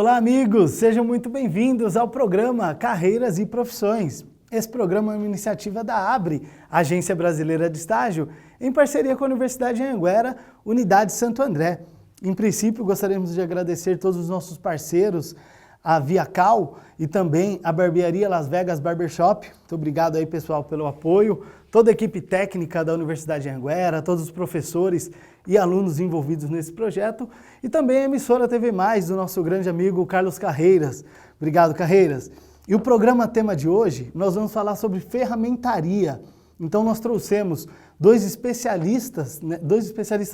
Olá, amigos! Sejam muito bem-vindos ao programa Carreiras e Profissões. Esse programa é uma iniciativa da ABRE, Agência Brasileira de Estágio, em parceria com a Universidade de Anhanguera, Unidade Santo André. Em princípio, gostaríamos de agradecer todos os nossos parceiros, a Viacal e também a Barbearia Las Vegas Barbershop. Muito obrigado aí, pessoal, pelo apoio. Toda a equipe técnica da Universidade de Anhanguera, todos os professores e alunos envolvidos nesse projeto. E também a emissora TV+, do nosso grande amigo Carlos Carreiras. Obrigado, Carreiras. E o programa tema de hoje, nós vamos falar sobre ferramentaria. Então nós trouxemos dois especialistas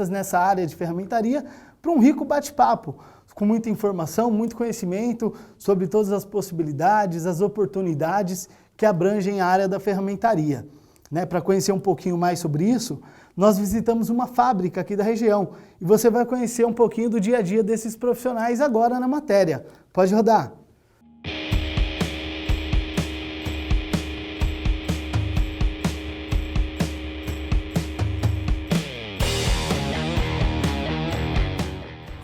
nessa área de ferramentaria para um rico bate-papo, com muita informação, muito conhecimento sobre todas as possibilidades, as oportunidades que abrangem a área da ferramentaria. Para conhecer um pouquinho mais sobre isso, nós visitamos uma fábrica aqui da região e você vai conhecer um pouquinho do dia a dia desses profissionais agora na matéria. Pode rodar!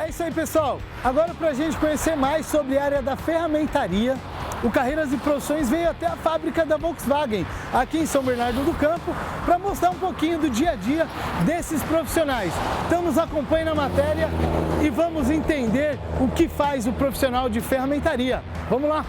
É isso aí, pessoal! Agora, para a gente conhecer mais sobre a área da ferramentaria, o Carreiras e Profissões veio até a fábrica da Volkswagen, aqui em São Bernardo do Campo, para mostrar um pouquinho do dia a dia desses profissionais. Então nos acompanhe na matéria e vamos entender o que faz o profissional de ferramentaria. Vamos lá!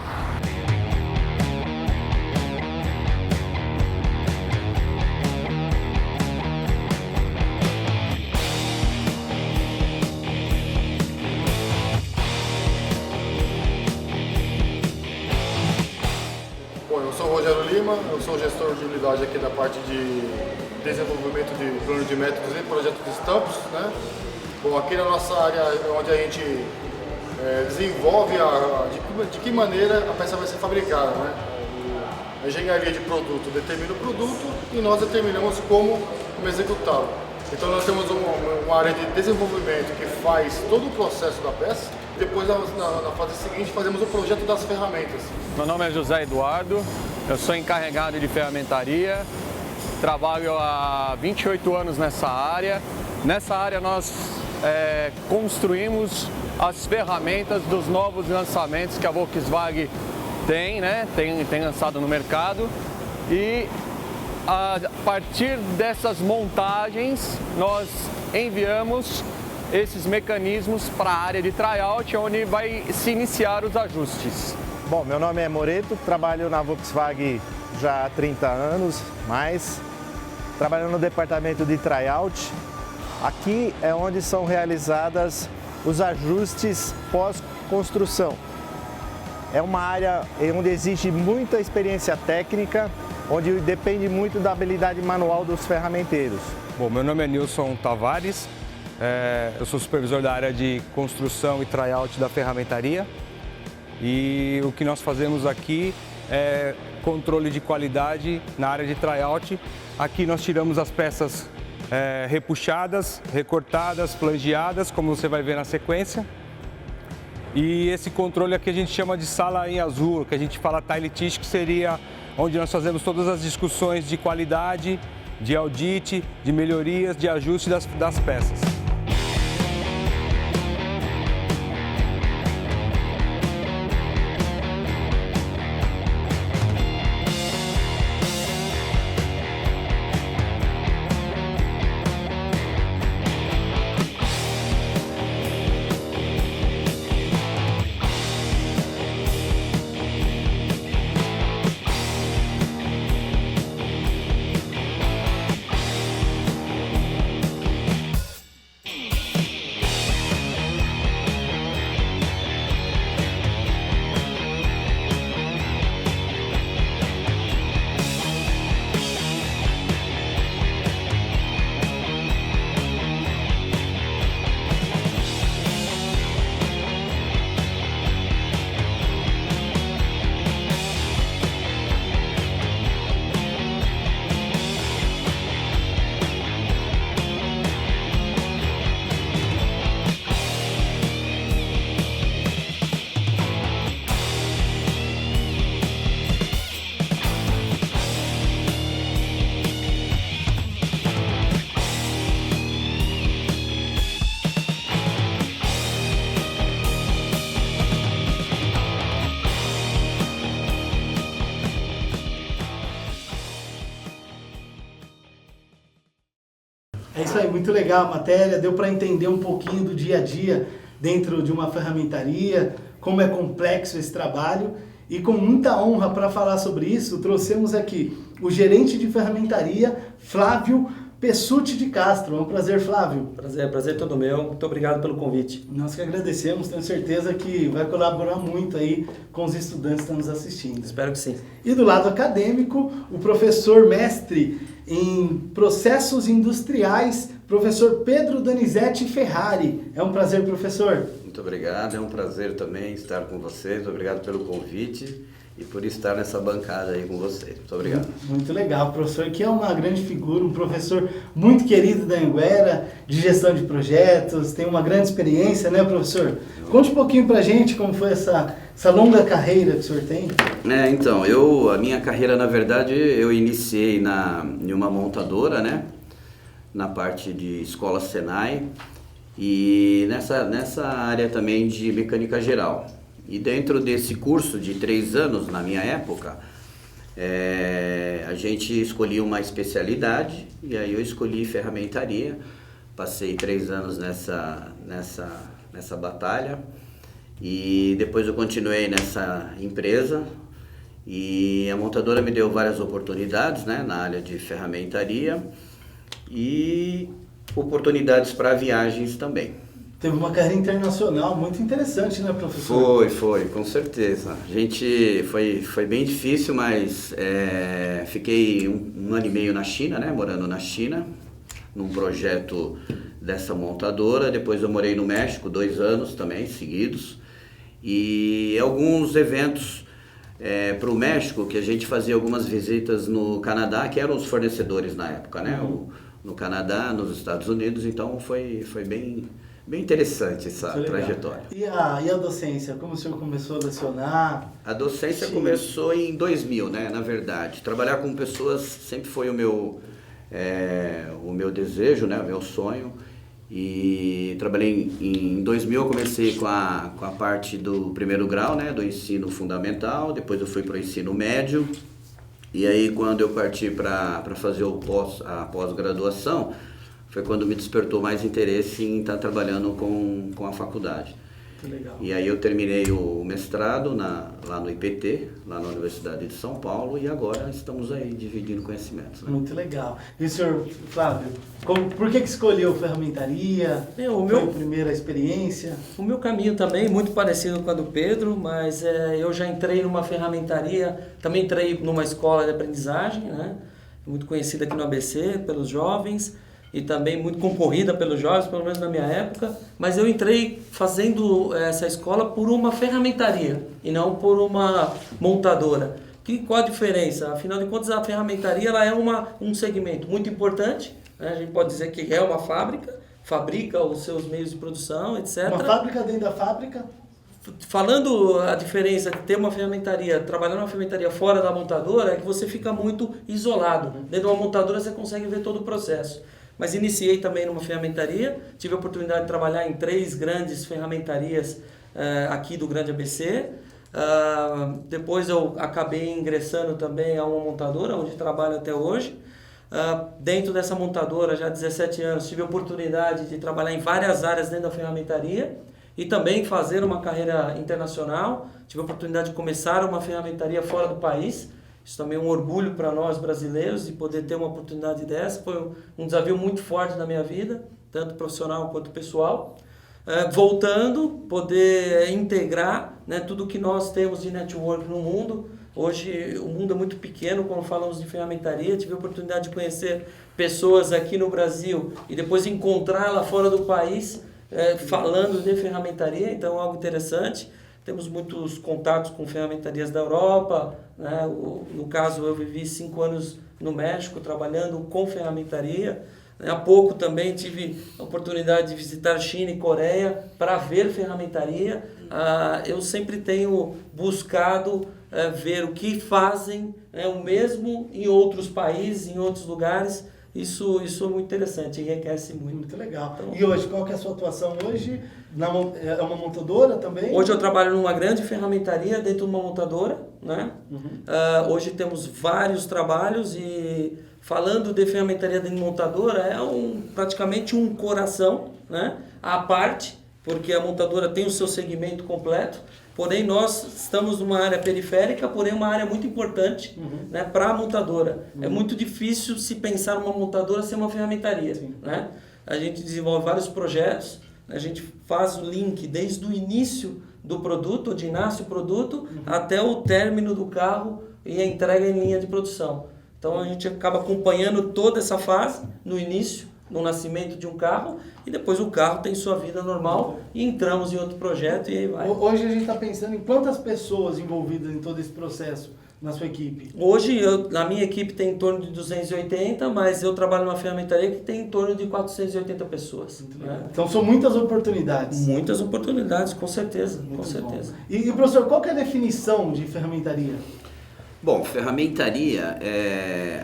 Eu sou gestor de unidade aqui da parte de desenvolvimento de plano de métodos e projeto de estampos, né? Bom, aqui na nossa área é onde a gente desenvolve de que maneira a peça vai ser fabricada, né? A engenharia de produto determina o produto e nós determinamos como executá-lo. Então nós temos uma área de desenvolvimento que faz todo o processo da peça. Depois, na fase seguinte, fazemos o projeto das ferramentas. Meu nome é José Eduardo, eu sou encarregado de ferramentaria, trabalho há 28 anos nessa área. Nessa área nós construímos as ferramentas dos novos lançamentos que a Volkswagen tem, né? Tem lançado no mercado. E a partir dessas montagens nós enviamos esses mecanismos para a área de tryout, onde vai se iniciar os ajustes. Bom, meu nome é Moreto, trabalho na Volkswagen já há 30 anos, trabalhando no departamento de tryout. Aqui é onde são realizadas os ajustes pós-construção. É uma área onde existe muita experiência técnica, onde depende muito da habilidade manual dos ferramenteiros. Bom, meu nome é Nilson Tavares, eu sou supervisor da área de construção e tryout da ferramentaria. E o que nós fazemos aqui é controle de qualidade na área de tryout. Aqui nós tiramos as peças repuxadas, recortadas, flangeadas, como você vai ver na sequência. E esse controle aqui a gente chama de sala em azul, que a gente fala tile teach, que seria onde nós fazemos todas as discussões de qualidade, de audit, de melhorias, de ajuste das peças. isso aí, muito legal a matéria, deu para entender um pouquinho do dia a dia dentro de uma ferramentaria, como é complexo esse trabalho. E com muita honra para falar sobre isso, trouxemos aqui o gerente de ferramentaria, Flávio Pessutti de Castro. É um prazer, Flávio. Prazer todo meu. Muito obrigado pelo convite. Nós que agradecemos, tenho certeza que vai colaborar muito aí com os estudantes que estão nos assistindo. Espero que sim. E do lado acadêmico, o professor mestre em processos industriais, professor Pedro Donizete Ferrari. É um prazer, professor. Muito obrigado, é um prazer também estar com vocês. Obrigado pelo convite e por estar nessa bancada aí com vocês. Muito obrigado. Muito legal, o professor que é uma grande figura, um professor muito querido da Anhanguera, de gestão de projetos, tem uma grande experiência, né, professor? Conte um pouquinho pra gente como foi essa longa carreira que o senhor tem. Então, a minha carreira, na verdade, eu iniciei em uma montadora, né, na parte de escola Senai, e nessa área também de mecânica geral. E dentro desse curso de 3 anos, na minha época, a gente escolhia uma especialidade, e aí eu escolhi ferramentaria. Passei 3 anos nessa batalha, e depois eu continuei nessa empresa, e a montadora me deu várias oportunidades, né, na área de ferramentaria, e oportunidades para viagens também. Teve uma carreira internacional muito interessante, né, professor? Foi, com certeza. A gente foi bem difícil, mas fiquei um ano e meio na China, né, morando na China, num projeto dessa montadora. Depois eu morei no México 2 anos também, seguidos. E alguns eventos para o México, que a gente fazia algumas visitas no Canadá, que eram os fornecedores na época, né? No Canadá, nos Estados Unidos, então foi bem interessante essa trajetória. E a docência, como o senhor começou a lecionar? A docência começou em 2000, né, na verdade. Trabalhar com pessoas sempre foi o meu desejo, né, o meu sonho. E trabalhei em 2000, eu comecei com a parte do primeiro grau, né, do ensino fundamental, depois eu fui para o ensino médio. E aí, quando eu parti para fazer a pós-graduação, foi quando me despertou mais interesse em estar trabalhando com a faculdade. Que legal. E aí eu terminei o mestrado lá no IPT, lá na Universidade de São Paulo, e agora estamos aí dividindo conhecimentos. Né? Muito legal. E o senhor, Flávio, por que escolheu ferramentaria? Foi a primeira experiência? O meu caminho também, muito parecido com a do Pedro, mas eu já entrei numa ferramentaria, também entrei numa escola de aprendizagem, né? Muito conhecida aqui no ABC pelos jovens, e também muito concorrida pelos jovens, pelo menos na minha época, mas eu entrei fazendo essa escola por uma ferramentaria e não por uma montadora. Qual a diferença? Afinal de contas, a ferramentaria ela é um segmento muito importante, né? A gente pode dizer que é uma fábrica, fabrica os seus meios de produção, etc. Uma fábrica dentro da fábrica? Falando a diferença de ter uma ferramentaria, trabalhar numa ferramentaria fora da montadora, é que você fica muito isolado. Dentro de uma montadora você consegue ver todo o processo. Mas iniciei também numa ferramentaria, tive a oportunidade de trabalhar em 3 grandes ferramentarias aqui do Grande ABC. Depois eu acabei ingressando também a uma montadora, onde trabalho até hoje. Dentro dessa montadora, já há 17 anos, tive a oportunidade de trabalhar em várias áreas dentro da ferramentaria e também fazer uma carreira internacional. Tive a oportunidade de começar uma ferramentaria fora do país. Isso também é um orgulho para nós brasileiros de poder ter uma oportunidade dessa. Foi um desafio muito forte na minha vida, tanto profissional quanto pessoal. Voltando, poder integrar, né, tudo que nós temos de network no mundo. Hoje o mundo é muito pequeno quando falamos de ferramentaria. Tive a oportunidade de conhecer pessoas aqui no Brasil e depois encontrar lá fora do país falando de ferramentaria, então algo interessante. Temos muitos contatos com ferramentarias da Europa, né? No caso eu vivi 5 anos no México trabalhando com ferramentaria. Há pouco também tive a oportunidade de visitar China e Coreia para ver ferramentaria. Eu sempre tenho buscado ver o que fazem o mesmo em outros países, em outros lugares. Isso é muito interessante, enriquece muito. Muito legal. Então, e hoje, qual que é a sua atuação hoje? É uma montadora também? Hoje eu trabalho numa grande ferramentaria dentro de uma montadora, né? Hoje temos vários trabalhos e falando de ferramentaria de montadora, é praticamente um coração, né, à parte, porque a montadora tem o seu segmento completo, porém nós estamos numa área periférica, porém uma área muito importante, né, para a montadora. É muito difícil se pensar uma montadora sem uma ferramentaria. Né? A gente desenvolve vários projetos, a gente faz o link desde o início do produto, onde nasce o produto, até o término do carro e a entrega em linha de produção. Então a gente acaba acompanhando toda essa fase no início, no nascimento de um carro, e depois o carro tem sua vida normal e entramos em outro projeto e aí vai. Hoje a gente está pensando em quantas pessoas envolvidas em todo esse processo na sua equipe? Hoje, na minha equipe tem em torno de 280, mas eu trabalho numa ferramentaria que tem em torno de 480 pessoas. Né? Então são muitas oportunidades. Muitas oportunidades, com certeza. Muito com certeza. E professor, qual que é a definição de ferramentaria? Bom, ferramentaria,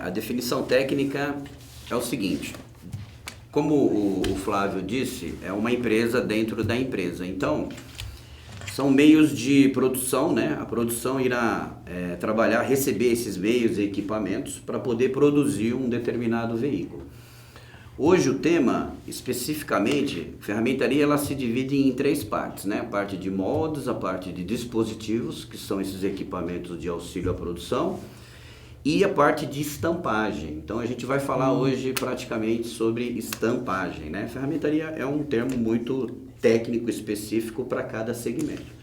a definição técnica é o seguinte: como o Flávio disse, é uma empresa dentro da empresa. Então, são meios de produção, né? A produção irá trabalhar, receber esses meios e equipamentos para poder produzir um determinado veículo. Hoje o tema, especificamente, ferramentaria, ela se divide em 3 partes, né? A parte de moldes, a parte de dispositivos, que são esses equipamentos de auxílio à produção, e a parte de estampagem. Então a gente vai falar hoje praticamente sobre estampagem, né? Ferramentaria é um termo muito técnico específico para cada segmento.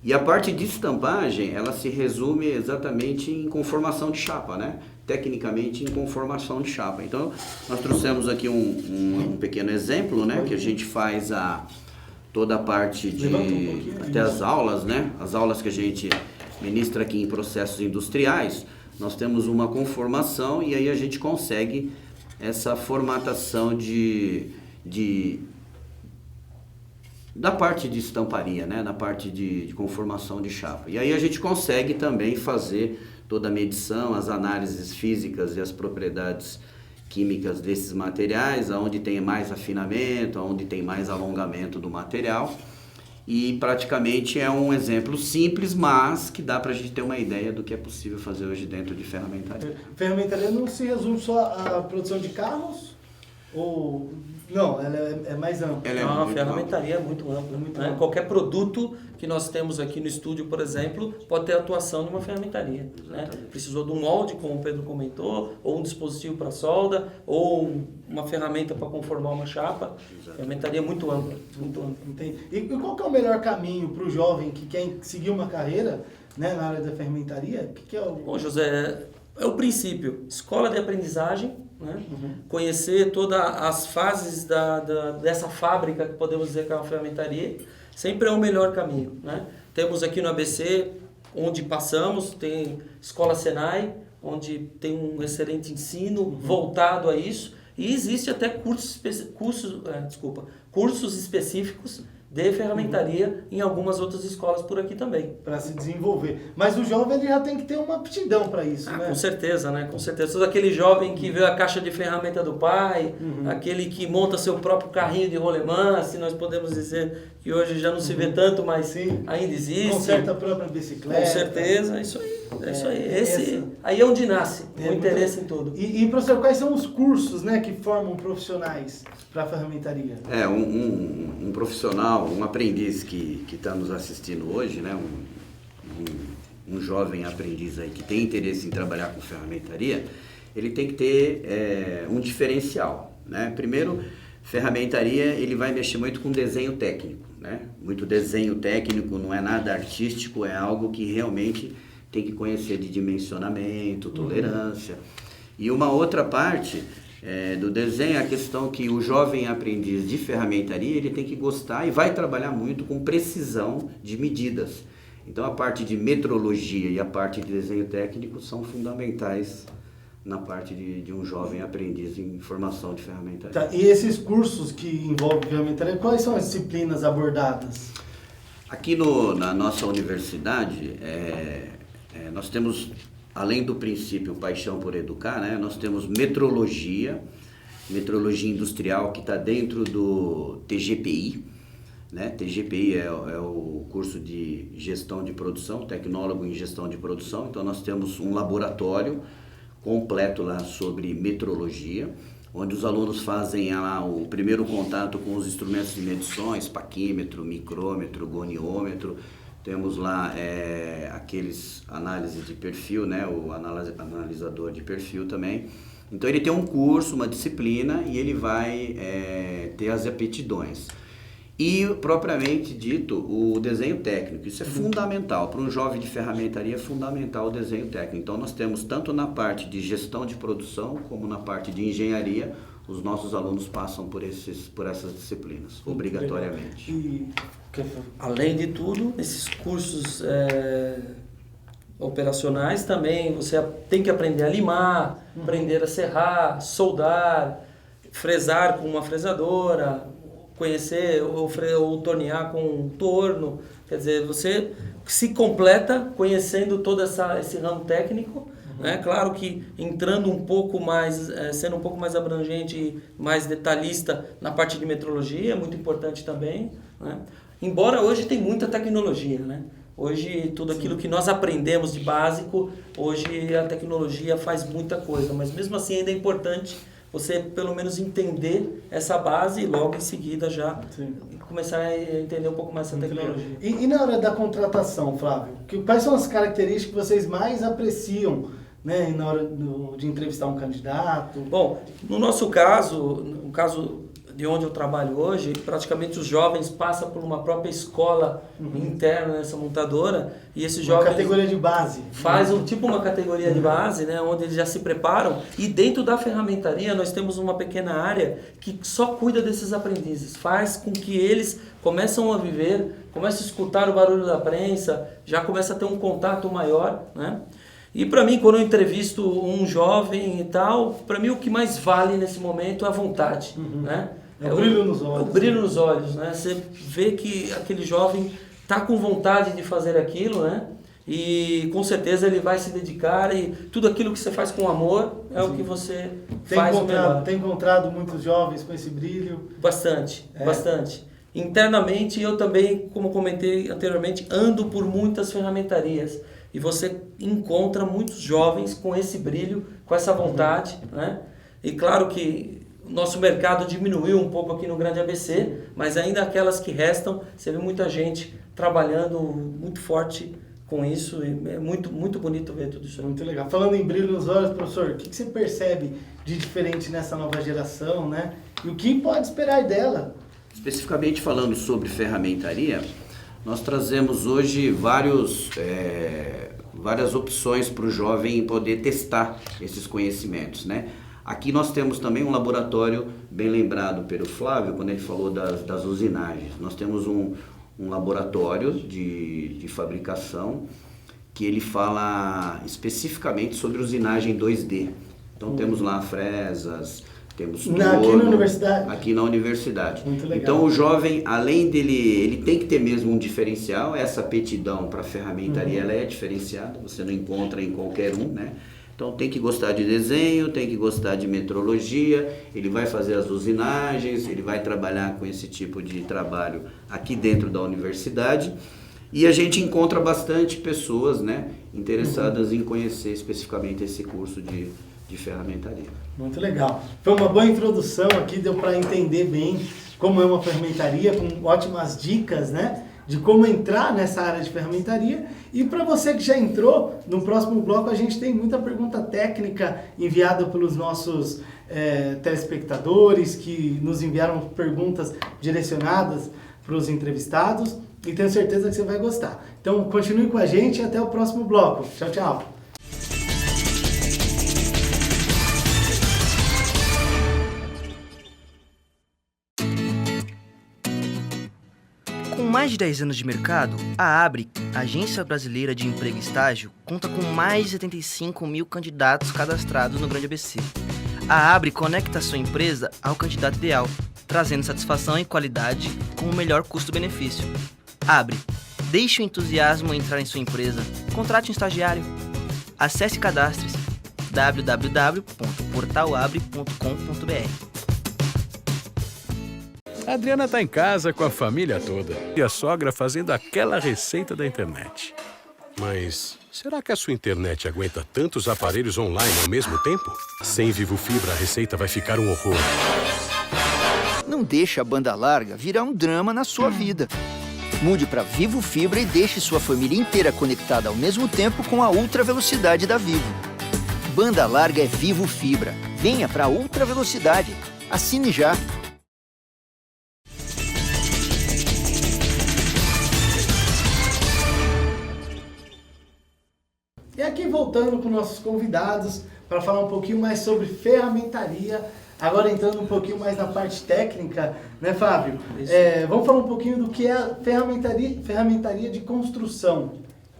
E a parte de estampagem, ela se resume exatamente em conformação de chapa, né? Tecnicamente em conformação de chapa. Então nós trouxemos aqui um pequeno exemplo, né? Que a gente faz toda a parte de até as aulas, né? As aulas que a gente ministra aqui em processos industriais. Nós temos uma conformação e aí a gente consegue essa formatação da parte de estamparia, né? Na parte de conformação de chapa. E aí a gente consegue também fazer toda a medição, as análises físicas e as propriedades químicas desses materiais, onde tem mais afinamento, onde tem mais alongamento do material. E praticamente é um exemplo simples, mas que dá para a gente ter uma ideia do que é possível fazer hoje dentro de ferramentaria. Ferramentaria não se resume só à produção de carros? Ou... Não, ela é mais ampla. A ferramentaria é muito ampla. Né? Qualquer produto que nós temos aqui no estúdio, por exemplo, pode ter atuação de uma ferramentaria. Né? Precisou de um molde, como o Pedro comentou, ou um dispositivo para solda, ou uma ferramenta para conformar uma chapa. Ferramentaria é muito ampla. Muito ampla. Entendi. E qual que é o melhor caminho para o jovem que quer seguir uma carreira, né, na área da ferramentaria? Que é o... Bom, José, é o princípio. Escola de aprendizagem. Né? Conhecer todas as fases dessa fábrica, que podemos dizer que é uma ferramentaria, sempre é o melhor caminho. Né? Temos aqui no ABC, onde passamos, tem Escola Senai, onde tem um excelente ensino voltado a isso, e existe até cursos específicos de ferramentaria em algumas outras escolas por aqui também. Para se desenvolver. Mas o jovem ele já tem que ter uma aptidão para isso, né? Com certeza, né? Com certeza. Todo aquele jovem que vê a caixa de ferramenta do pai, aquele que monta seu próprio carrinho de rolemã, se nós podemos dizer que hoje já não se vê tanto, mas ainda existe. Conserta a própria bicicleta. Com certeza, é isso aí. É isso aí. Aí é onde nasce o interesse em tudo. E professor, quais são os cursos, né, que formam profissionais para a ferramentaria? Um profissional, um aprendiz que está nos assistindo hoje, né, um jovem aprendiz aí que tem interesse em trabalhar com ferramentaria, ele tem que ter um diferencial, né? Primeiro, ferramentaria, ele vai mexer muito com desenho técnico, né? Muito desenho técnico, não é nada artístico, é algo que realmente tem que conhecer de dimensionamento, tolerância. E uma outra parte do desenho é a questão que o jovem aprendiz de ferramentaria, ele tem que gostar e vai trabalhar muito com precisão de medidas. Então a parte de metrologia e a parte de desenho técnico são fundamentais na parte de um jovem aprendiz em formação de ferramentaria. Tá, e esses cursos que envolvem ferramentaria, quais são as disciplinas abordadas? Aqui na nossa universidade, nós temos, além do princípio Paixão por Educar, né, nós temos metrologia industrial, que está dentro do TGPI. Né? TGPI é o curso de gestão de produção, tecnólogo em gestão de produção. Então nós temos um laboratório completo lá sobre metrologia, onde os alunos fazem lá o primeiro contato com os instrumentos de medições, paquímetro, micrômetro, goniômetro. Temos lá aqueles análises de perfil, né, o analisador de perfil também. Então ele tem um curso, uma disciplina, e ele vai ter as aptidões. E, propriamente dito, o desenho técnico. Isso é fundamental. Para um jovem de ferramentaria é fundamental o desenho técnico. Então nós temos tanto na parte de gestão de produção, como na parte de engenharia, os nossos alunos passam por essas disciplinas, obrigatoriamente. E, além de tudo, esses cursos operacionais também, você tem que aprender a limar, aprender a serrar, soldar, fresar com uma fresadora, conhecer ou tornear com um torno. Quer dizer, você se completa conhecendo todo esse ramo técnico. Claro que entrando um pouco mais, sendo um pouco mais abrangente e mais detalhista na parte de metrologia, é muito importante também, né? Embora hoje tem muita tecnologia, né? Hoje tudo aquilo que nós aprendemos de básico, hoje a tecnologia faz muita coisa, mas mesmo assim ainda é importante você pelo menos entender essa base e logo em seguida já começar a entender um pouco mais essa tecnologia. E na hora da contratação, Flávio, quais são as características que vocês mais apreciam, né, na hora de entrevistar um candidato? Bom, no nosso caso, no caso de onde eu trabalho hoje, praticamente os jovens passam por uma própria escola interna nessa montadora, e esses jovens... Uma categoria de base. Faz uma categoria de base, né, onde eles já se preparam, e dentro da ferramentaria nós temos uma pequena área que só cuida desses aprendizes, faz com que eles começam a viver, começam a escutar o barulho da prensa, já começa a ter um contato maior, né? E para mim, quando eu entrevisto um jovem e tal, para mim o que mais vale nesse momento é a vontade, né? É o brilho nos olhos. O brilho nos olhos, né? Você vê que aquele jovem está com vontade de fazer aquilo, né? E com certeza ele vai se dedicar, e tudo aquilo que você faz com amor é o que você faz melhor. Tem encontrado muitos jovens com esse brilho? Bastante, bastante. Internamente eu também, como comentei anteriormente, ando por muitas ferramentarias. E você encontra muitos jovens com esse brilho, com essa vontade, né? E claro que o nosso mercado diminuiu um pouco aqui no Grande ABC, mas ainda aquelas que restam, você vê muita gente trabalhando muito forte com isso, e é muito, muito bonito ver tudo isso. Muito legal. Falando em brilho nos olhos, professor, o que você percebe de diferente nessa nova geração, né? E o que pode esperar dela? Especificamente falando sobre ferramentaria, nós trazemos hoje várias opções para o jovem poder testar esses conhecimentos, né? Aqui nós temos também um laboratório, bem lembrado pelo Flávio, quando ele falou das usinagens. Nós temos um laboratório de fabricação que ele fala especificamente sobre usinagem 2D. Então temos lá fresas, temos torno, aqui na universidade? Aqui na universidade. Muito legal. Então o jovem, além dele, ele tem que ter mesmo um diferencial. Essa aptidão para a ferramentaria, ela é diferenciada, você não encontra em qualquer um, né? Então tem que gostar de desenho, tem que gostar de metrologia, ele vai fazer as usinagens, ele vai trabalhar com esse tipo de trabalho aqui dentro da universidade. E a gente encontra bastante pessoas, né, interessadas em conhecer especificamente esse curso de ferramentaria. Muito legal. Foi uma boa introdução aqui, deu para entender bem como é uma ferramentaria, com ótimas dicas, né, de como entrar nessa área de ferramentaria. E para você que já entrou, no próximo bloco a gente tem muita pergunta técnica enviada pelos nossos telespectadores, que nos enviaram perguntas direcionadas para os entrevistados, e tenho certeza que você vai gostar. Então continue com a gente e até o próximo bloco. Tchau, tchau! Com mais de 10 anos de mercado, a ABRE, Agência Brasileira de Emprego e Estágio, conta com mais de 75 mil candidatos cadastrados no Grande ABC. A ABRE conecta a sua empresa ao candidato ideal, trazendo satisfação e qualidade com o melhor custo-benefício. ABRE, deixe o entusiasmo entrar em sua empresa. Contrate um estagiário. Acesse e cadastre-se www.portalabre.com.br. A Adriana está em casa com a família toda e a sogra fazendo aquela receita da internet. Mas Será que a sua internet aguenta tantos aparelhos online ao mesmo tempo? Sem Vivo Fibra, a receita vai ficar um horror. Não deixe a banda larga virar um drama na sua vida. Mude para Vivo Fibra e deixe sua família inteira conectada ao mesmo tempo com a ultra velocidade da Vivo. Banda larga é Vivo Fibra. Venha para a ultra velocidade. Assine já. E aqui voltando com nossos convidados para falar um pouquinho mais sobre ferramentaria, agora entrando um pouquinho mais na parte técnica, né, Fábio? Vamos falar um pouquinho do que é a ferramentaria de construção.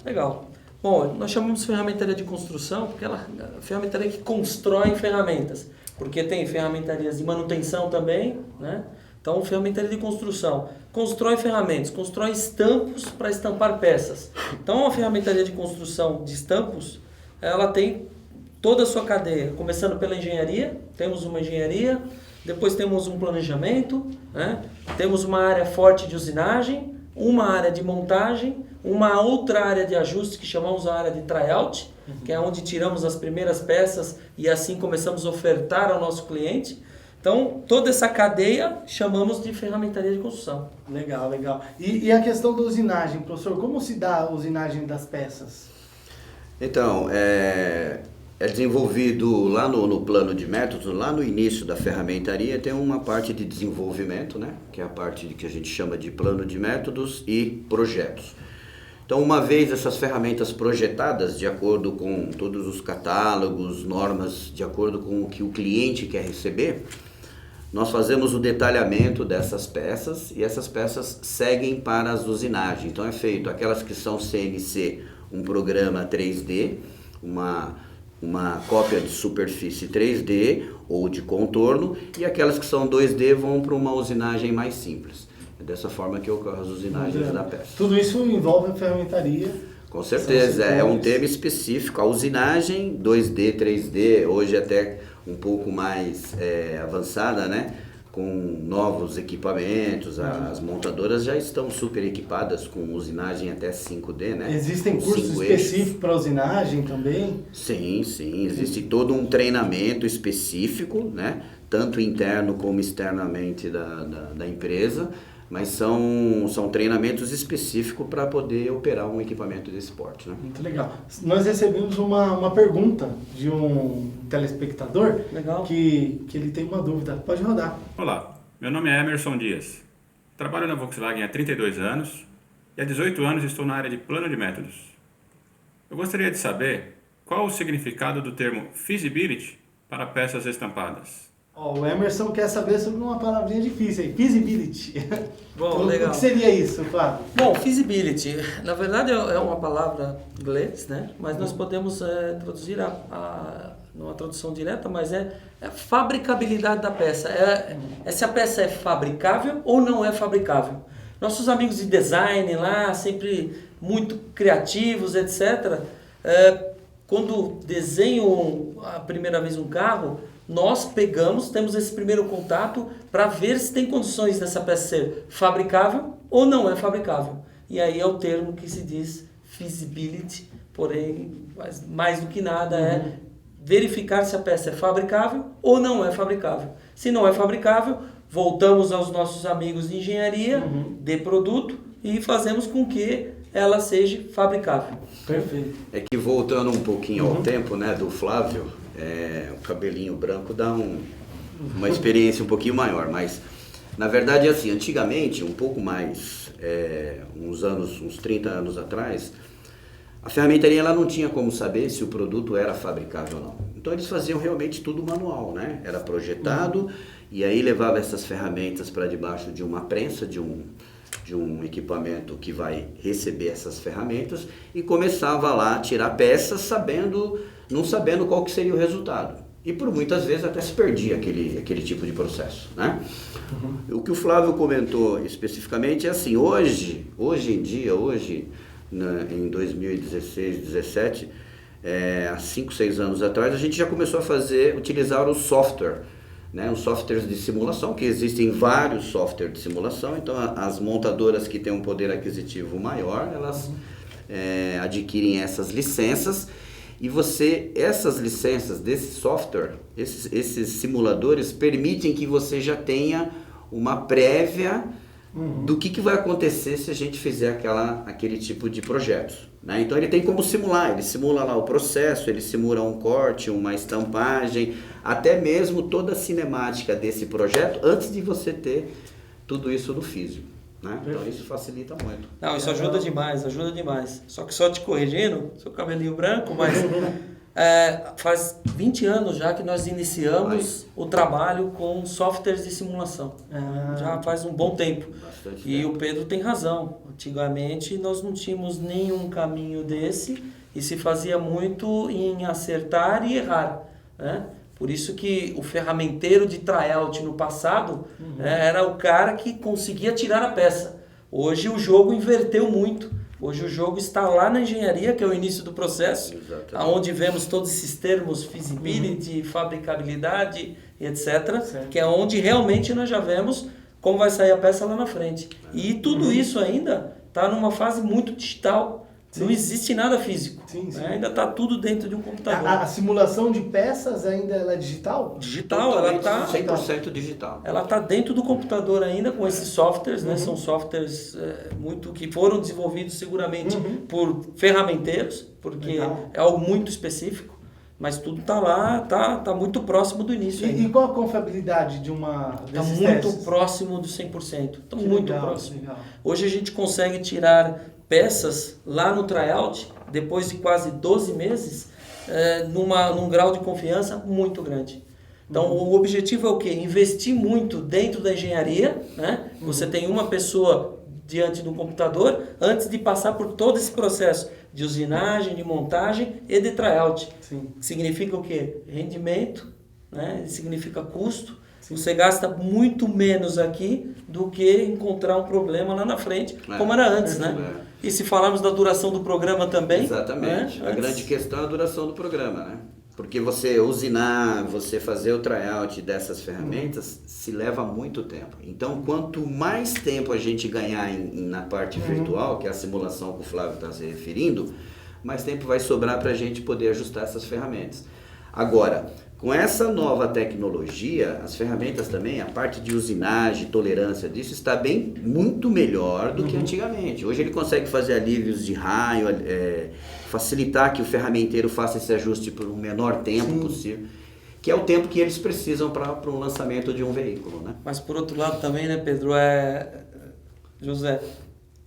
Legal. Bom, nós chamamos de ferramentaria de construção porque ela é a ferramentaria que constrói ferramentas, porque tem ferramentarias de manutenção também, né? Então, ferramentaria de construção. Constrói ferramentas, constrói estampos para estampar peças. Então, a ferramentaria de construção de estampos, ela tem toda a sua cadeia, começando pela engenharia, temos uma engenharia, depois temos um planejamento, né? Temos uma área forte de usinagem, uma área de montagem, uma outra área de ajuste que chamamos a área de tryout, que é onde tiramos as primeiras peças e assim começamos a ofertar ao nosso cliente. Então, toda essa cadeia chamamos de ferramentaria de construção. Legal, legal. E a questão da usinagem, professor, como se dá a usinagem das peças? Então, é desenvolvido lá no plano de métodos, lá no início da ferramentaria tem uma parte de desenvolvimento, né? Que é a parte que a gente chama de plano de métodos e projetos. Então, uma vez essas ferramentas projetadas de acordo com todos os catálogos, normas, de acordo com o que o cliente quer receber, nós fazemos o detalhamento dessas peças e essas peças seguem para as usinagens. Então é feito aquelas que são CNC, um programa 3D, uma cópia de superfície 3D ou de contorno, e aquelas que são 2D vão para uma usinagem mais simples. É dessa forma que ocorrem as usinagens da peça. Tudo isso envolve a ferramentaria? Com certeza, é um tema específico. A usinagem 2D, 3D, hoje até um pouco mais avançada, né? Com novos equipamentos, as montadoras já estão super equipadas com usinagem até 5D, né? Existem cursos específicos para usinagem também? Sim, existe todo um treinamento específico, né? Tanto interno como externamente da empresa, mas são treinamentos específicos para poder operar um equipamento desse porte, né? Muito legal. Nós recebemos uma pergunta de um telespectador. Legal. Que ele tem uma dúvida. Pode rodar. Olá, meu nome é Emerson Dias. Trabalho na Volkswagen há 32 anos e há 18 anos estou na área de plano de métodos. Eu gostaria de saber qual o significado do termo feasibility para peças estampadas. O Emerson quer saber sobre uma palavrinha difícil aí, feasibility. Bom, então, legal. O que seria isso, Flávio? Bom, feasibility, na verdade é uma palavra em inglês, né? Mas nós podemos traduzir numa tradução direta, mas é fabricabilidade da peça. Se a peça é fabricável ou não é fabricável. Nossos amigos de design lá, sempre muito criativos, etc., quando desenham a primeira vez um carro, nós temos esse primeiro contato para ver se tem condições dessa peça ser fabricável ou não é fabricável. E aí é o termo que se diz feasibility, porém, mais do que nada é verificar se a peça é fabricável ou não é fabricável. Se não é fabricável, voltamos aos nossos amigos de engenharia, de produto, e fazemos com que ela seja fabricável. Perfeito. É que voltando um pouquinho ao tempo, né, do Flávio, o cabelinho branco dá uma experiência um pouquinho maior, mas na verdade assim, antigamente, um pouco mais, uns 30 anos atrás, a ferramentaria ela não tinha como saber se o produto era fabricável ou não. Então eles faziam realmente tudo manual, né? Era projetado e aí levava essas ferramentas para debaixo de uma prensa, de um equipamento que vai receber essas ferramentas e começava lá a tirar peças não sabendo qual que seria o resultado. E por muitas vezes até se perdia aquele tipo de processo, né? O que o Flávio comentou especificamente é assim, hoje em dia, em 2016, 2017, há 5, 6 anos atrás, a gente já começou a utilizar o software, né? Os softwares de simulação, que existem vários softwares de simulação, então as montadoras que têm um poder aquisitivo maior, elas adquirem essas licenças. E essas licenças desse software, esses simuladores, permitem que você já tenha uma prévia do que vai acontecer se a gente fizer aquele tipo de projetos, né? Então ele tem como simular, ele simula lá o processo, ele simula um corte, uma estampagem, até mesmo toda a cinemática desse projeto antes de você ter tudo isso no físico, né? Então isso facilita muito. Não, isso ajuda demais, ajuda demais. Só que só te corrigindo, seu cabelinho branco, mas faz 20 anos já que nós iniciamos o trabalho com softwares de simulação. Já faz um bom tempo. E o Pedro tem razão. Antigamente nós não tínhamos nenhum caminho desse e se fazia muito em acertar e errar, né? Por isso que o ferramenteiro de tryout no passado era o cara que conseguia tirar a peça. Hoje o jogo inverteu muito. Hoje o jogo está lá na engenharia, que é o início do processo, onde vemos todos esses termos, feasibility, fabricabilidade, etc., que é onde realmente nós já vemos como vai sair a peça lá na frente. E tudo isso ainda está numa fase muito digital. Não existe nada físico. Ainda está tudo dentro de um computador. A simulação de peças ainda ela é digital? Digital, ela está 100% digital. Ela está dentro do computador ainda com esses softwares, né? São softwares que foram desenvolvidos seguramente por ferramenteiros, porque é algo muito específico, mas tudo está lá, está muito próximo do início. E qual a confiabilidade de uma Está muito próximo do 100%. Está muito próximo. Hoje a gente consegue tirar peças lá no tryout, depois de quase 12 meses, num grau de confiança muito grande. Então, o objetivo é o quê? Investir muito dentro da engenharia, né? Você tem uma pessoa diante do computador antes de passar por todo esse processo de usinagem, de montagem e de tryout. Significa o quê? Rendimento, né? Significa custo. Você gasta muito menos aqui do que encontrar um problema lá na frente, como era antes, né? E se falarmos da duração do programa também... Exatamente. A grande questão é a duração do programa, né? Porque você usinar, você fazer o tryout dessas ferramentas, se leva muito tempo. Então, quanto mais tempo a gente ganhar na parte virtual, que é a simulação que o Flávio está se referindo, mais tempo vai sobrar para a gente poder ajustar essas ferramentas. Agora, com essa nova tecnologia, as ferramentas também, a parte de usinagem, tolerância disso, está muito melhor do que antigamente. Hoje ele consegue fazer alívios de raio, facilitar que o ferramenteiro faça esse ajuste por um menor tempo possível, que é o tempo que eles precisam para o lançamento de um veículo, né? Mas por outro lado também, né, Pedro, José,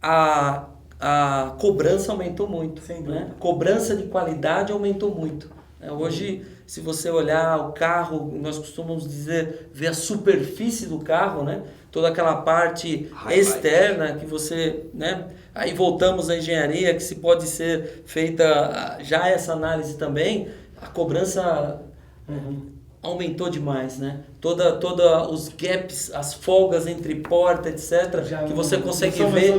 a cobrança aumentou muito, né? A cobrança de qualidade aumentou muito. Hoje, se você olhar o carro, nós costumamos dizer, ver a superfície do carro, né? Toda aquela parte externa que você, né? Aí voltamos à engenharia, que se pode ser feita já essa análise também, a cobrança aumentou demais, né? Toda os gaps, as folgas entre porta, etc., que você consegue ver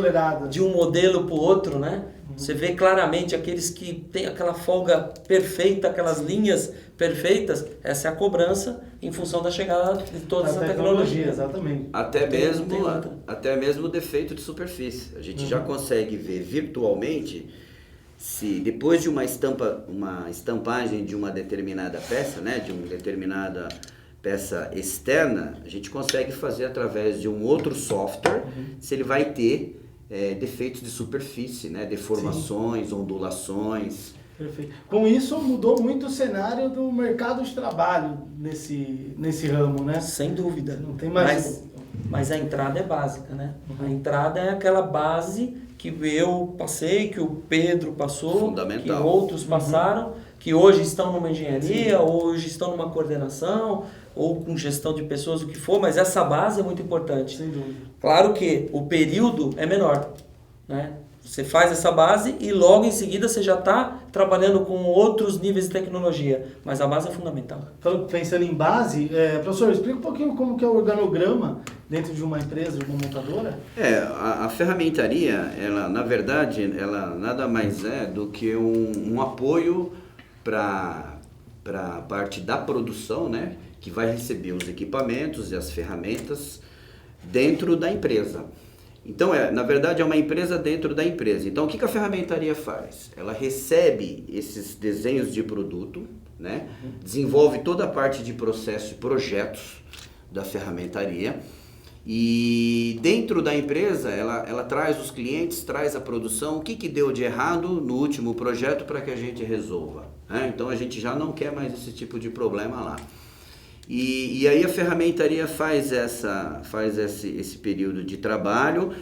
de um modelo para o outro, né? Você vê claramente aqueles que têm aquela folga perfeita, aquelas linhas perfeitas, essa é a cobrança em função da chegada de toda essa tecnologia. Exatamente. Até mesmo o defeito de superfície. A gente já consegue ver virtualmente se depois de uma estampagem de uma determinada peça, né, de uma determinada peça externa, a gente consegue fazer através de um outro software se ele vai ter defeitos de superfície, né? Deformações, ondulações. Perfeito. Com isso mudou muito o cenário do mercado de trabalho nesse ramo, né? Sem dúvida. Não tem mais... Mas a entrada é básica, né? A entrada é aquela base que eu passei, que o Pedro passou, que outros passaram, que hoje estão numa engenharia, hoje estão numa coordenação, ou com gestão de pessoas, o que for, mas essa base é muito importante. Sem dúvida. Claro que o período é menor, né? Você faz essa base e logo em seguida você já está trabalhando com outros níveis de tecnologia, mas a base é fundamental. Pensando em base, professor, explica um pouquinho como que é o organograma dentro de uma empresa, de uma montadora. A ferramentaria, ela na verdade, ela nada mais é do que um apoio para a parte da produção, né? Que vai receber os equipamentos e as ferramentas dentro da empresa. Então, na verdade, é uma empresa dentro da empresa. Então, o que a ferramentaria faz? Ela recebe esses desenhos de produto, né? Desenvolve toda a parte de processo e projetos da ferramentaria. E dentro da empresa, ela traz os clientes, traz a produção, o que deu de errado no último projeto para que a gente resolva. Né? Então, a gente já não quer mais esse tipo de problema lá. E aí a ferramentaria faz esse período de trabalho,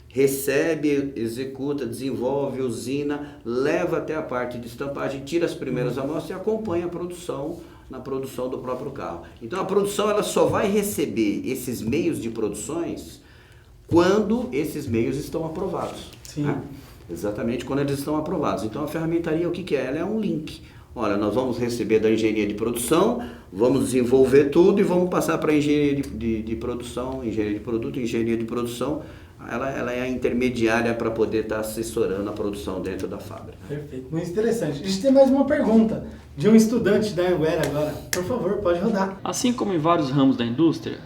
recebe, executa, desenvolve, usina, leva até a parte de estampagem, tira as primeiras amostras e acompanha a produção, na produção do próprio carro. Então a produção ela só vai receber esses meios de produções quando esses meios estão aprovados. Sim. Né? Exatamente quando eles estão aprovados. Então a ferramentaria o que é? Ela é um link. Olha, nós vamos receber da engenharia de produção, vamos desenvolver tudo e vamos passar para a engenharia de produção, engenharia de produto, engenharia de produção. Ela é a intermediária para poder estar assessorando a produção dentro da fábrica. Perfeito, muito interessante. A gente tem mais uma pergunta de um estudante da Anhanguera agora. Por favor, pode rodar. Assim como em vários ramos da indústria,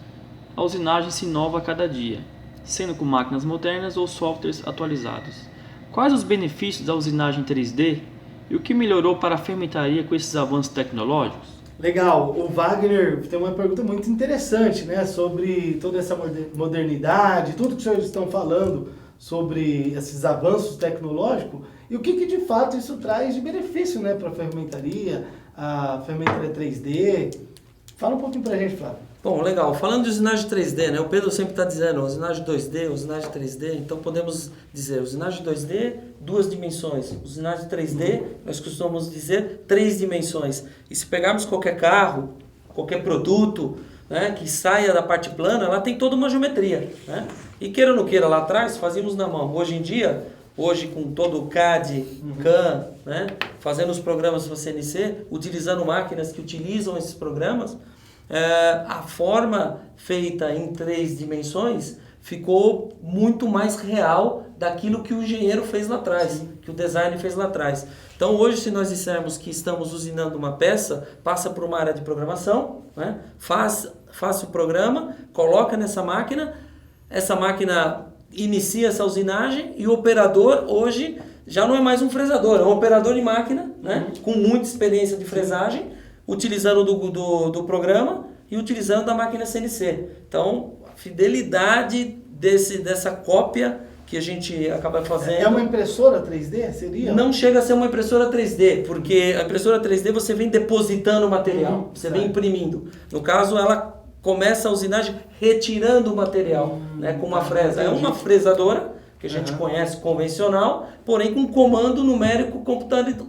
a usinagem se inova a cada dia, sendo com máquinas modernas ou softwares atualizados. Quais os benefícios da usinagem 3D e o que melhorou para a fermentaria com esses avanços tecnológicos? Legal, o Wagner tem uma pergunta muito interessante, né, sobre toda essa modernidade, tudo que os senhores estão falando sobre esses avanços tecnológicos e o que de fato isso traz de benefício, né, para a fermentaria 3D. Fala um pouquinho para a gente, Flávio. Bom, legal. Falando de usinagem 3D, né? O Pedro sempre está dizendo usinagem 2D, usinagem 3D. Então podemos dizer usinagem 2D, 2 dimensões. Usinagem 3D, nós costumamos dizer 3 dimensões. E se pegarmos qualquer carro, qualquer produto, né, que saia da parte plana, ela tem toda uma geometria. Né? E queira ou não queira, lá atrás fazíamos na mão. Hoje em dia, com todo o CAD, CAM, né, fazendo os programas para CNC, utilizando máquinas que utilizam esses programas, a forma feita em 3 dimensões ficou muito mais real daquilo que o engenheiro fez lá atrás, sim, que o design fez lá atrás. Então hoje, se nós dissermos que estamos usinando uma peça, passa por uma área de programação, né? Faz o programa, coloca nessa máquina, essa máquina inicia essa usinagem e o operador hoje já não é mais um fresador, é um operador de máquina, né? Com muita experiência de fresagem, utilizando do programa e utilizando da máquina CNC. Então, a fidelidade dessa cópia que a gente acaba fazendo... É uma impressora 3D, seria? Não chega a ser uma impressora 3D, porque a impressora 3D você vem depositando o material, você vem imprimindo. No caso, ela começa a usinagem retirando o material, né, com uma fresa. É uma fresadora, que a gente conhece convencional, porém com comando numérico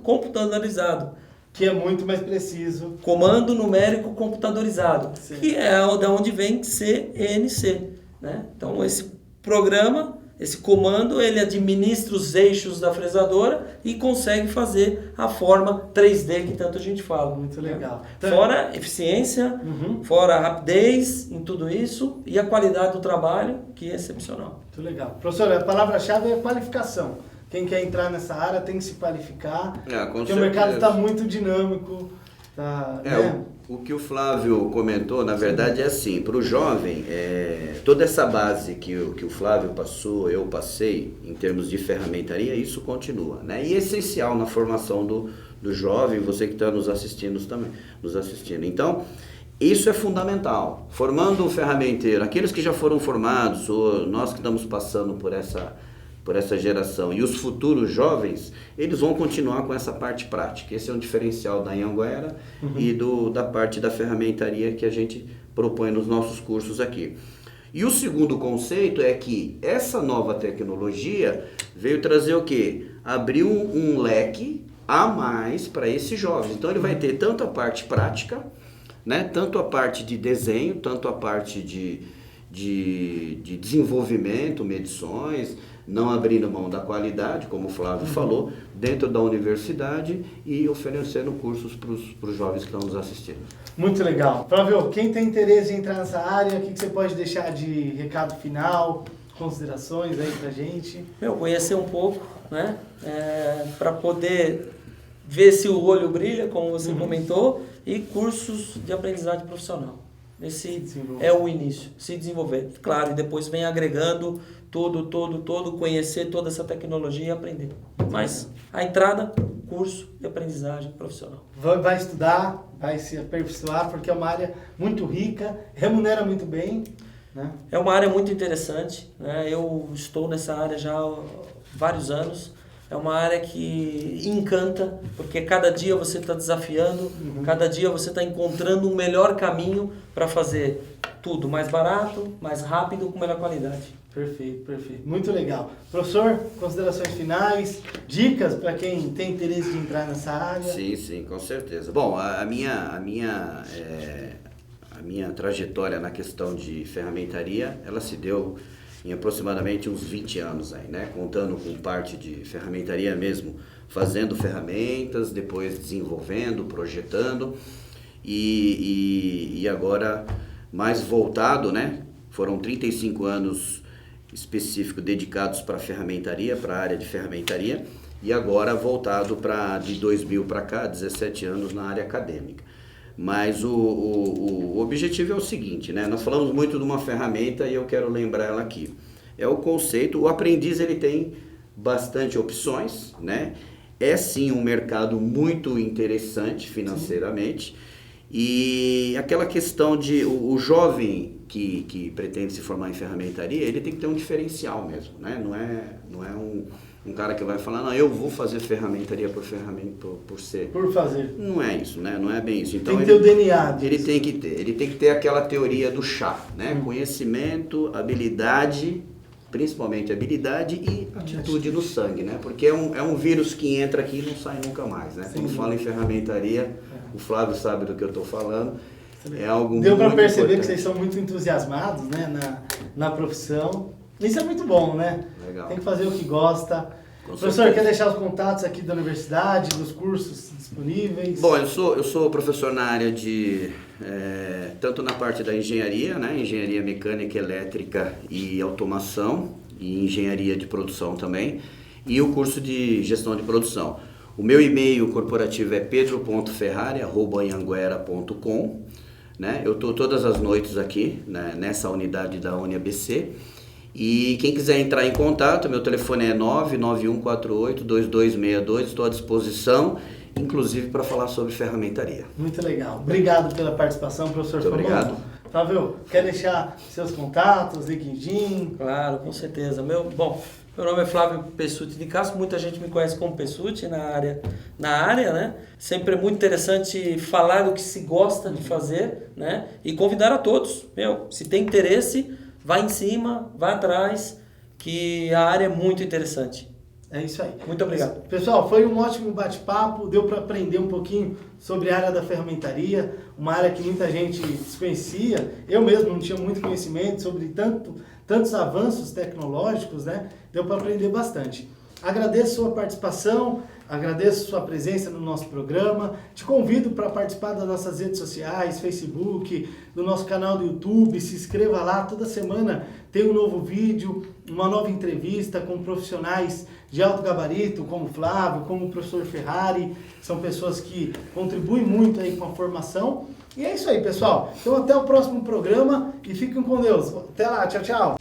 computadorizado. Que é muito mais preciso. Comando numérico computadorizado, sim, que é da onde vem CNC. Né? Então esse programa, esse comando, ele administra os eixos da fresadora e consegue fazer a forma 3D que tanto a gente fala. Muito legal. Fora eficiência, fora rapidez em tudo isso e a qualidade do trabalho, que é excepcional. Muito legal. Professor, a palavra-chave é qualificação. Quem quer entrar nessa área tem que se qualificar, porque o mercado está muito dinâmico. Né? O que o Flávio comentou, na verdade, é assim, para o jovem, toda essa base que o Flávio passou, eu passei, em termos de ferramentaria, isso continua. Né? E é essencial na formação do jovem, você que está nos assistindo também. Então, isso é fundamental. Formando um ferramenteiro, aqueles que já foram formados, ou nós que estamos passando por essa geração e os futuros jovens, eles vão continuar com essa parte prática. Esse é um diferencial da Anhanguera e da parte da ferramentaria que a gente propõe nos nossos cursos aqui. E o segundo conceito é que essa nova tecnologia veio trazer o quê? Abriu um leque a mais para esses jovens. Então ele vai ter tanto a parte prática, né, tanto a parte de desenho, tanto a parte de desenvolvimento, medições, não abrindo mão da qualidade, como o Flávio falou, dentro da universidade e oferecendo cursos para os jovens que estão nos assistindo. Muito legal. Flávio, quem tem interesse em entrar nessa área, o que você pode deixar de recado final, considerações aí pra gente? Conhecer um pouco, né? Para poder ver se o olho brilha, como você comentou, e cursos de aprendizagem profissional. Esse é o início, se desenvolver. Claro, e depois vem agregando todo, conhecer toda essa tecnologia e aprender. Mas a entrada, curso de aprendizagem profissional. Vai estudar, vai se aperfeiçoar, porque é uma área muito rica, remunera muito bem, né? É uma área muito interessante, né? Eu estou nessa área já há vários anos. É uma área que encanta, porque cada dia você está desafiando, cada dia você está encontrando um melhor caminho para fazer tudo mais barato, mais rápido, com melhor qualidade. Perfeito. Muito legal. Professor, considerações finais, dicas para quem tem interesse de entrar nessa área? Sim, com certeza. Bom, a minha trajetória na questão de ferramentaria, ela se deu em aproximadamente uns 20 anos aí, né? Contando com parte de ferramentaria mesmo, fazendo ferramentas, depois desenvolvendo, projetando e agora mais voltado, né? Foram 35 anos específicos dedicados para ferramentaria, para a área de ferramentaria, e agora voltado para de 2000 para cá, 17 anos na área acadêmica. Mas o objetivo é o seguinte, né? Nós falamos muito de uma ferramenta e eu quero lembrar ela aqui. É o conceito, o aprendiz ele tem bastante opções, né? É sim um mercado muito interessante financeiramente. E aquela questão de o jovem que pretende se formar em ferramentaria, ele tem que ter um diferencial mesmo, né? Não é um cara que vai falar, não, eu vou fazer ferramentaria por ser. Por fazer. Não é isso, né? Não é bem isso. Então, tem que ter o DNA. Ele tem que ter aquela teoria do chá, né? Conhecimento, habilidade, principalmente habilidade e atitude no sangue, né? Porque é um vírus que entra aqui e não sai nunca mais, né? Quando fala em ferramentaria, o Flávio sabe do que eu estou falando. É algo Deu para perceber importante. que vocês são muito entusiasmados, né, na profissão. Isso é muito bom, né? Legal. Tem que fazer o que gosta. Com Professor, certeza. quer deixar os contatos aqui da universidade, dos cursos disponíveis? Bom, eu sou professor na área de, tanto na parte da engenharia, né? Engenharia mecânica, elétrica e automação, e engenharia de produção também, e o curso de gestão de produção. O meu e-mail corporativo é pedro.ferrari@anhanguera.com, né? Eu estou todas as noites aqui, né, nessa unidade da UniABC. E quem quiser entrar em contato, meu telefone é 991482262, estou à disposição, inclusive para falar sobre ferramentaria. Muito legal. Obrigado pela participação, professor. Muito obrigado. Flávio, quer deixar seus contatos, LinkedIn? Claro, com certeza. Meu nome é Flávio Pessutti de Castro, muita gente me conhece como Pessutti na área, né? Sempre é muito interessante falar do que se gosta de fazer, né? E convidar a todos. Se tem interesse, vai em cima, vai atrás, que a área é muito interessante. É isso aí. Muito obrigado. Pessoal, foi um ótimo bate-papo, deu para aprender um pouquinho sobre a área da ferramentaria, uma área que muita gente desconhecia. Eu mesmo não tinha muito conhecimento sobre tantos avanços tecnológicos, né? Deu para aprender bastante. Agradeço sua participação, agradeço sua presença no nosso programa. Te convido para participar das nossas redes sociais, Facebook, do nosso canal do YouTube. Se inscreva lá, toda semana tem um novo vídeo, uma nova entrevista com profissionais de alto gabarito, como o Flávio, como o professor Ferrari. São pessoas que contribuem muito aí com a formação. E é isso aí, pessoal. Então até o próximo programa e fiquem com Deus. Até lá, tchau, tchau.